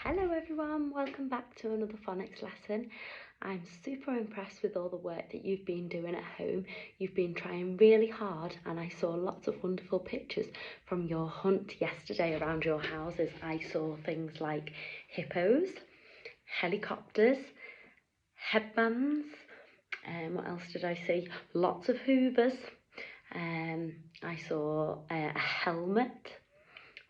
Hello everyone, welcome back to another phonics lesson. I'm super impressed with all the work that you've been doing at home. You've been trying really hard and I saw lots of wonderful pictures from your hunt yesterday around your houses. I saw things like hippos, helicopters, headbands, what else did I see? Lots of hoovers. I saw a helmet.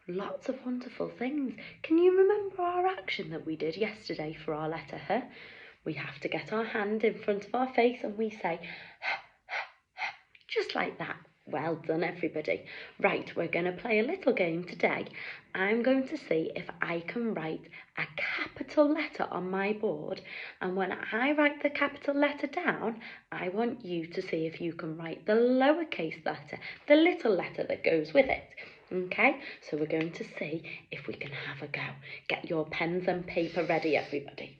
Lots of wonderful things. Can you remember our action that we did yesterday for our letter H? We have to get our hand in front of our face and we say, just like that. Well done, everybody. Right, we're going to play a little game today. I'm going to see if I can write a capital letter on my board. And when I write the capital letter down, I want you to see if you can write the lowercase letter, the little letter that goes with it. Okay, so we're going to see if we can have a go. Get your pens and paper ready, everybody.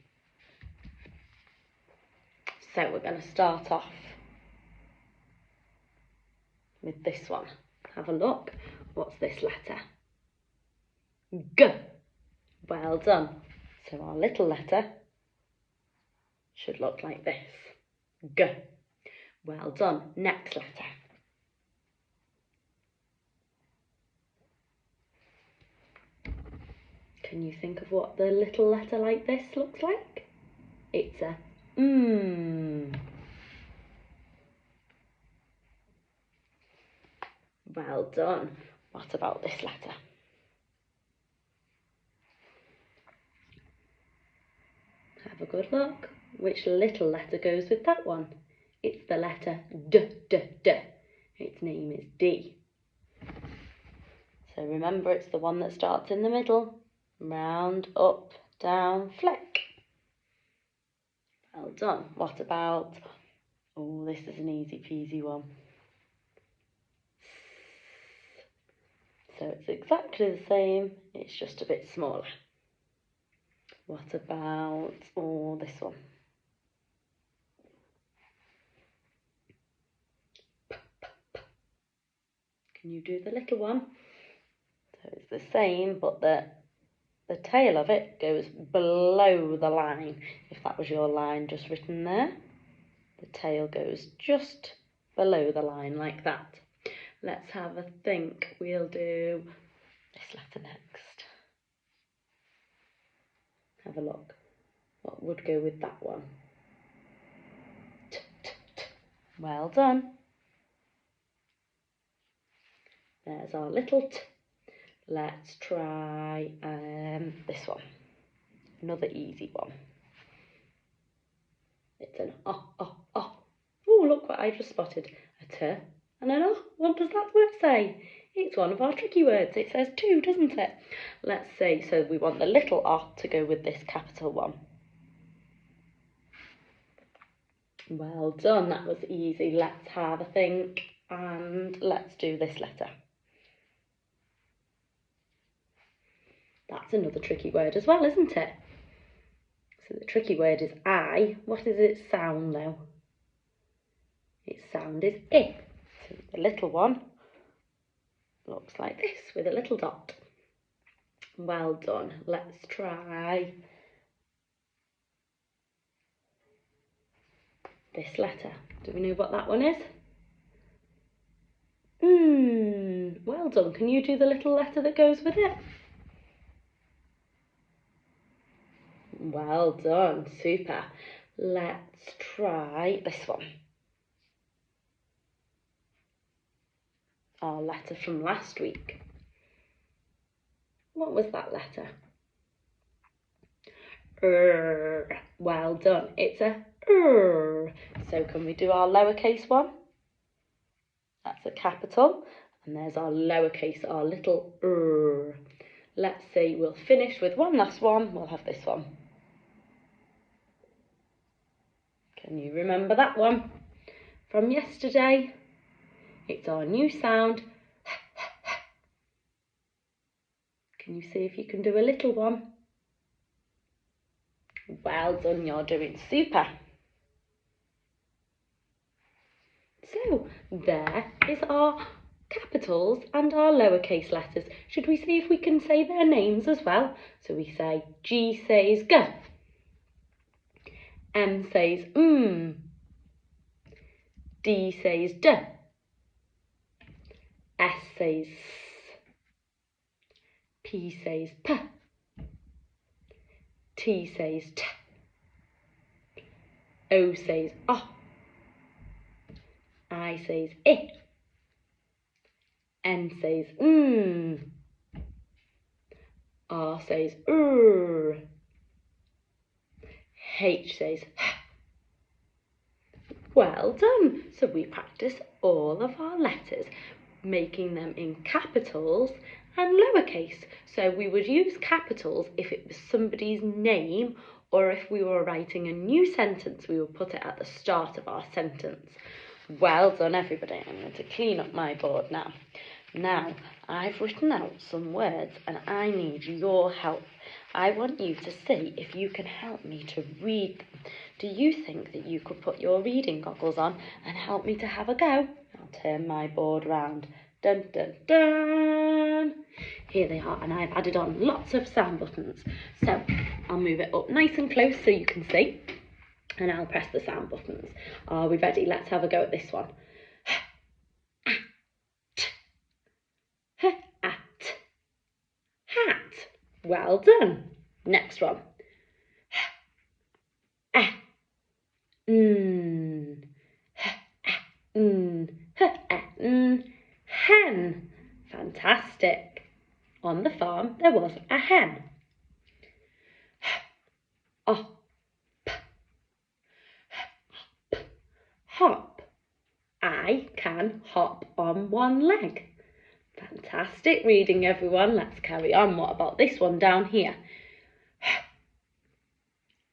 So we're going to start off with this one. Have a look. What's this letter? G. Well done. So our little letter should look like this. G. Well done. Next letter. Can you think of what the little letter like this looks like? It's a Well done. What about this letter? Have a good look. Which little letter goes with that one? It's the letter D, D, D. Its name is D. So remember, it's the one that starts in the middle. Round, up, down, flick. Well done. What about, oh, this is an easy peasy one. So it's exactly the same, it's just a bit smaller. What about, oh, this one? Can you do the little one? So it's the same, but the tail of it goes below the line. If that was your line just written there, the tail goes just below the line like that. Let's have a think. We'll do this letter next. Have a look. What would go with that one? T, t, t. Well done. There's our little t. Let's try this one. Another easy one. It's an oh, oh, oh. Oh, look what I just spotted. A t and an oh. What does that word say? It's one of our tricky words. It says two, doesn't it? Let's see. So we want the little oh to go with this capital one. Well done. That was easy. Let's have a think and let's do this letter. That's another tricky word as well, isn't it? So the tricky word is I. What is its sound though? Its sound is I. So the little one looks like this with a little dot. Well done. Let's try this letter. Do we know what that one is? Well done. Can you do the little letter that goes with it? Well done. Super. Let's try this one. Our letter from last week. What was that letter? Well done. It's a So can we do our lowercase one? That's a capital. And there's our lowercase, our little Let's see, we'll finish with one last one. We'll have this one. Can you remember that one from yesterday? It's our new sound. Can you see if you can do a little one? Well done, you're doing super. So there is our capitals and our lowercase letters. Should we see if we can say their names as well? So we say G says G, M says D says D, S says S, P says P, T says T, O says O, I says I, N says R says H says H. Well done! So we practice all of our letters, making them in capitals and lowercase. So we would use capitals if it was somebody's name, or if we were writing a new sentence, we would put it at the start of our sentence. Well done, everybody. I'm going to clean up my board now. Now, I've written out some words and I need your help. I want you to see if you can help me to read them. Do you think that you could put your reading goggles on and help me to have a go? I'll turn my board round. Dun, dun, dun. Here they are, and I've added on lots of sound buttons. So I'll move it up nice and close so you can see, and I'll press the sound buttons. Are we ready? Let's have a go at this one. At. Hat. Well done. Next one. Hen. Fantastic. On the farm there was a hen. Hop. Hop. I can hop on one leg. Fantastic reading, everyone. Let's carry on. What about this one down here?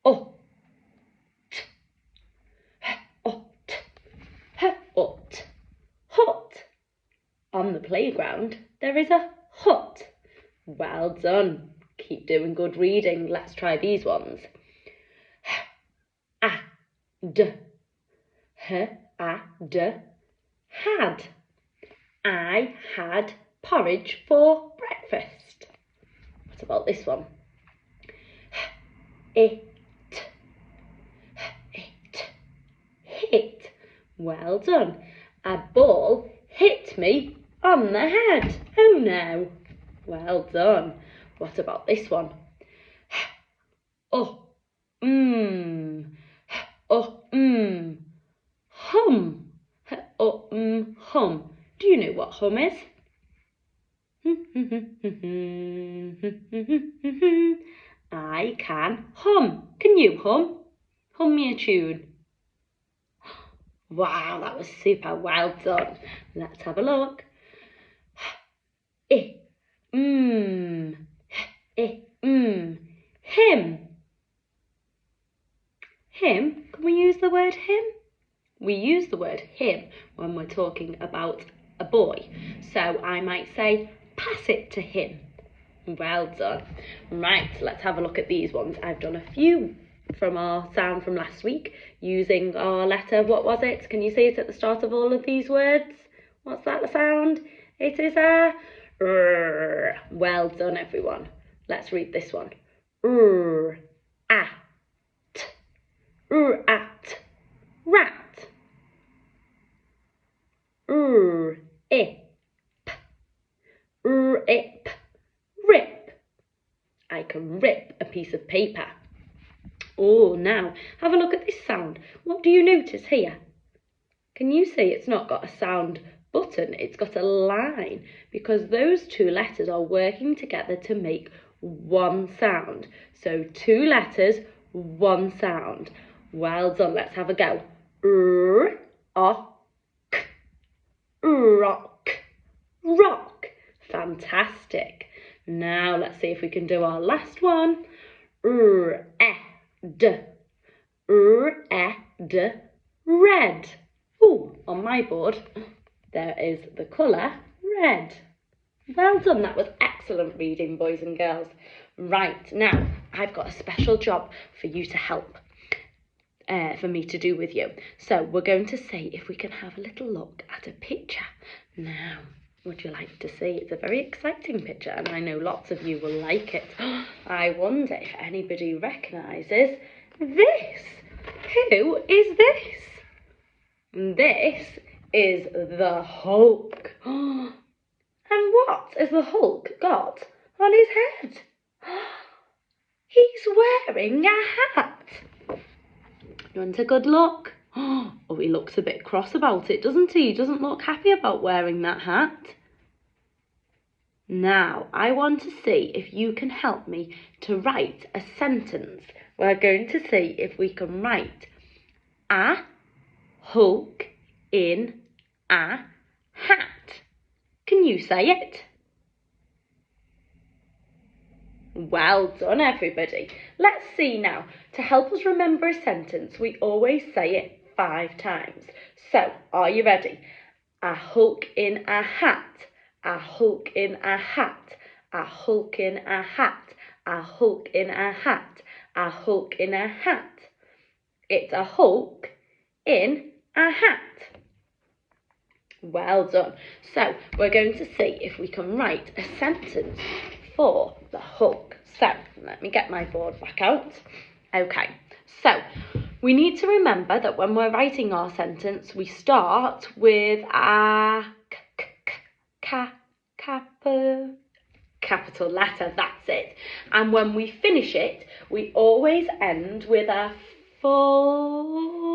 Ut. Ut. Hut. On the playground there is a hut. Well done. Keep doing good reading. Let's try these ones. Had. Had. I had porridge for breakfast. What about this one? It. Hit. Well done. A ball hit me on the head. Oh no. Well done. What about this one? Hum. Hum. Do you know what hum is? I can hum. Can you hum? Hum me a tune. Wow, that was super. Well done. Let's have a look. Him. Him. Can we use the word him? We use the word him when we're talking about a boy. So I might say, pass it to him. Well done. Right, let's have a look at these ones. I've done a few from our sound from last week using our letter. What was it? Can you see it at the start of all of these words? What's that sound? It is a r. Well done, everyone. Let's read this one. At. At. Rat. Ip. Rip. Rip. I can rip a piece of paper. Oh, now have a look at this sound. What do you notice here? Can you see it's not got a sound button? It's got a line, because those two letters are working together to make one sound. So two letters, one sound. Well done. Let's have a go. Rock. Rock. Fantastic. Now let's see if we can do our last one. Red. Oh, on my board there is the colour red. Well done. That was excellent reading, boys and girls. Right, now I've got a special job for you to help. For me to do with you. So we're going to see if we can have a little look at a picture. Now, would you like to see? It's a very exciting picture and I know lots of you will like it. I wonder if anybody recognises this. Who is this? This is the Hulk. And what has the Hulk got on his head? He's wearing a hat. You want a good look? Oh, he looks a bit cross about it, doesn't he? He doesn't look happy about wearing that hat. Now, I want to see if you can help me to write a sentence. We're going to see if we can write a Hulk in a hat. Can you say it? Well done, everybody. Let's see now. To help us remember a sentence, we always say it 5 times. So, are you ready? A Hulk in a hat. A Hulk in a hat. A Hulk in a hat. A Hulk in a hat. A Hulk in a hat. It's a Hulk in a hat. Well done. So, we're going to see if we can write a sentence for the Hulk. So, let me get my board back out. Okay, so we need to remember that when we're writing our sentence, we start with a capital letter, that's it. And when we finish it, we always end with a full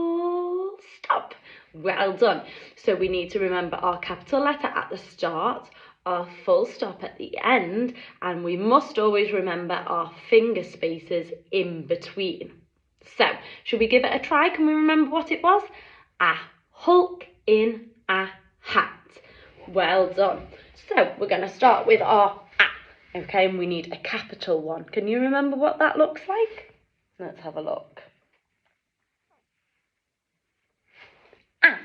stop. Well done. So we need to remember our capital letter at the start, our full stop at the end, and we must always remember our finger spaces in between. So, should we give it a try? Can we remember what it was? A Hulk in a hat. Well done. So, we're going to start with our A, okay, and we need a capital one. Can you remember what that looks like? Let's have a look. A.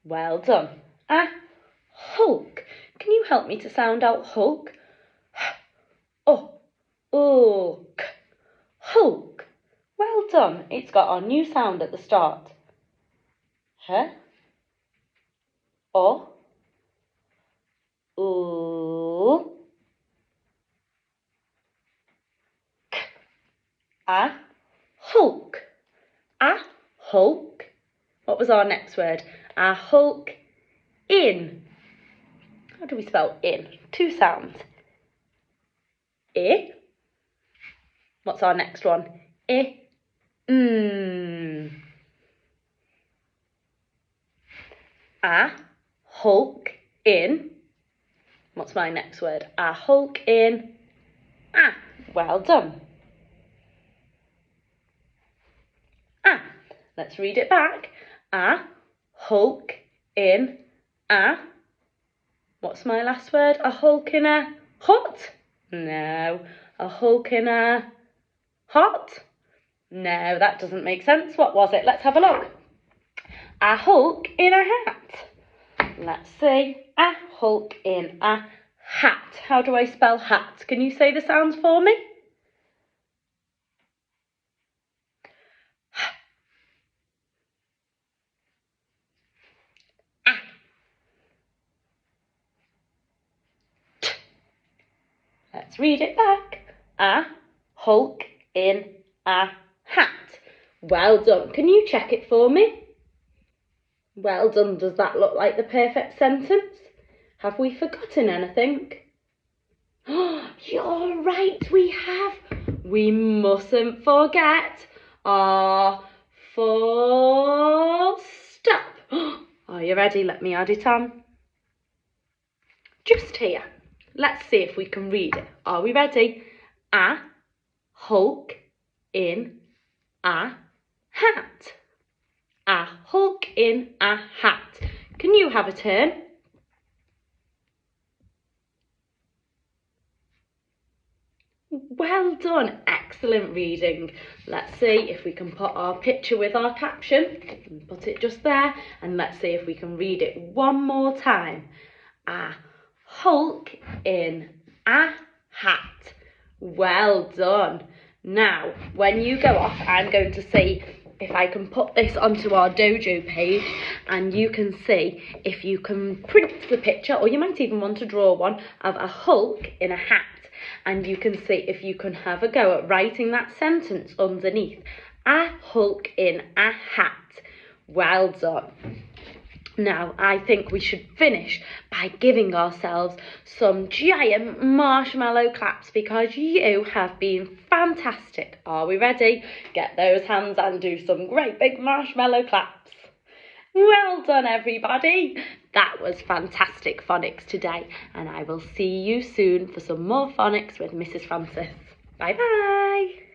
Well done. A Hulk. Can you help me to sound out Hulk? Hulk. Hulk. Well done. It's got our new sound at the start. H. O. U. K. A Hulk. A Hulk. What was our next word? A Hulk in. How do we spell in? 2 sounds. I. What's our next one? I. A Hulk in. What's my next word? A Hulk in. A. Well done. A. Let's read it back. A Hulk in a. What's my last word? A Hulk in a hut? No. A Hulk in a hot? No, that doesn't make sense. What was it? Let's have a look. A Hulk in a hat. Let's see. A Hulk in a hat. How do I spell hat? Can you say the sounds for me? A. T. Let's read it back. A Hulk in a hat. Well done. Can you check it for me? Well done. Does that look like the perfect sentence? Have we forgotten anything? Oh, you're right, we have. We mustn't forget our full stop. Are you ready? Let me add it on. Just here. Let's see if we can read it. Are we ready? A Hulk in a hat. A Hulk in a hat. Can you have a turn? Well done, excellent reading. Let's see if we can put our picture with our caption. Put it just there, and let's see if we can read it one more time. A Hulk in a hat. Well done. Now, when you go off, I'm going to say if I can put this onto our dojo page, and you can see if you can print the picture, or you might even want to draw one of a Hulk in a hat, and you can see if you can have a go at writing that sentence underneath. A Hulk in a hat. Well done. Now, I think we should finish by giving ourselves some giant marshmallow claps, because you have been fantastic. Are we ready? Get those hands and do some great big marshmallow claps. Well done, everybody. That was fantastic phonics today, and I will see you soon for some more phonics with Mrs. Francis. Bye bye.